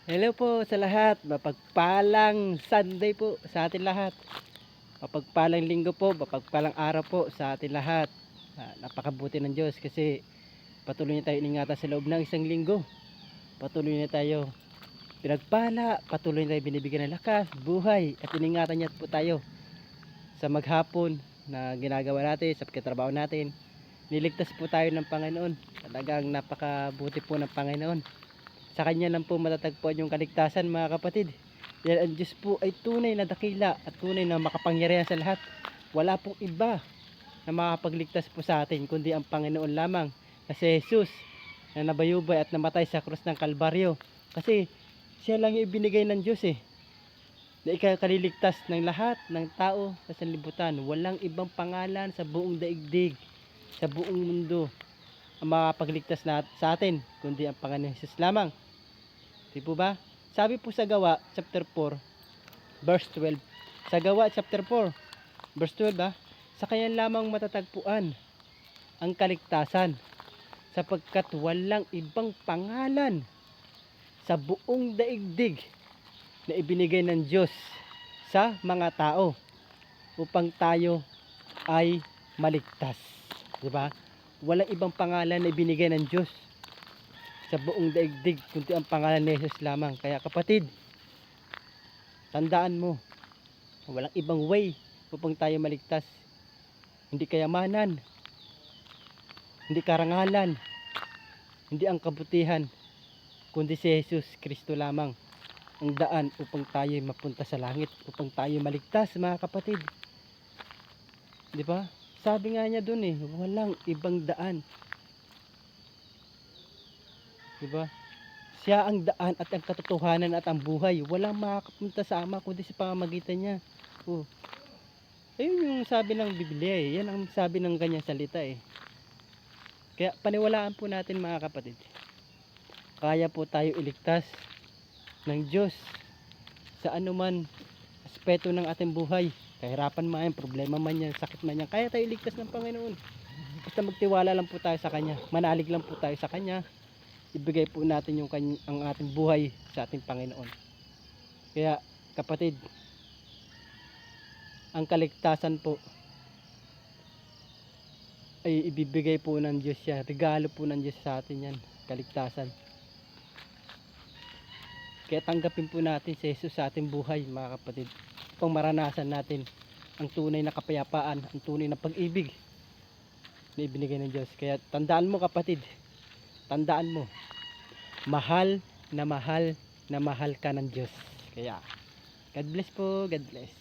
Hello po sa lahat. Mapagpalang Sunday po sa atin lahat. Mapagpalang linggo po, mapagpalang araw po sa atin lahat. Napakabuti ng Diyos kasi patuloy niya tayo iningatan sa loob ng isang linggo. Patuloy niya tayo pinagpala, patuloy niya tayo binibigyan ng lakas, buhay at iningatan niya po tayo sa maghapon na ginagawa natin, sa pagkatrabaho natin. Niligtas po tayo ng Panginoon. Talagang napakabuti po ng Panginoon. Sa kanya lang po matatagpuan yung kaligtasan, mga kapatid. Yan, ang Diyos po ay tunay na dakila at tunay na makapangyarihan sa lahat. Wala pong iba na makapagligtas po sa atin kundi ang Panginoon lamang, na si Jesus na nabayubay at namatay sa krus ng Kalbaryo. Kasi siya lang yung ibinigay ng Diyos na ikakaliligtas ng lahat ng tao sa sanlibutan. Walang ibang pangalan sa buong daigdig, sa buong mundo ang makapagligtas sa atin kundi ang Panginoon Jesus lamang. Di po ba? Sabi po sa Gawa chapter 4 verse 12. Sa Gawa chapter 4 verse 12, sa kanya lamang matatagpuan ang kaligtasan, sapagkat walang ibang pangalan sa buong daigdig na ibinigay ng Diyos sa mga tao upang tayo ay maligtas. Di ba? Walang ibang pangalan na ibinigay ng Diyos sa buong daigdig kundi ang pangalan ni Jesus lamang. Kaya kapatid, tandaan mo, walang ibang way upang tayo maligtas. Hindi kayamanan, hindi karangalan, hindi ang kabutihan, kundi si Jesus Kristo lamang ang daan upang tayo mapunta sa langit, upang tayo maligtas, mga kapatid. Di ba? Sabi nga niya dun walang ibang daan. Di ba? Siya ang daan at ang katotohanan at ang buhay. Walang makakapunta sa Ama kundi sa pamamagitan niya. Oh. Ayun yung sabi ng Biblia Yan ang sabi ng kanyang salita Kaya paniwalaan po natin, mga kapatid. Kaya po tayo iligtas ng Diyos sa anuman aspeto ng ating buhay. Kahirapan man yan, problema man yan, sakit man yan. Kaya tayo iligtas ng Panginoon. Basta magtiwala lang po tayo sa Kanya. Manalig lang po tayo sa Kanya. Ibigay po natin ang ating buhay sa ating Panginoon. Kaya kapatid, ang kaligtasan po ay ibibigay po ng Diyos yan. Regalo po ng Diyos sa atin yan, kaligtasan. Kaya tanggapin po natin si Jesus sa ating buhay, mga kapatid, upang maranasan natin ang tunay na kapayapaan, ang tunay na pag-ibig na ibinigay ng Diyos. Kaya tandaan mo, kapatid, tandaan mo, mahal na mahal na mahal ka ng Diyos. Kaya God bless po, God bless.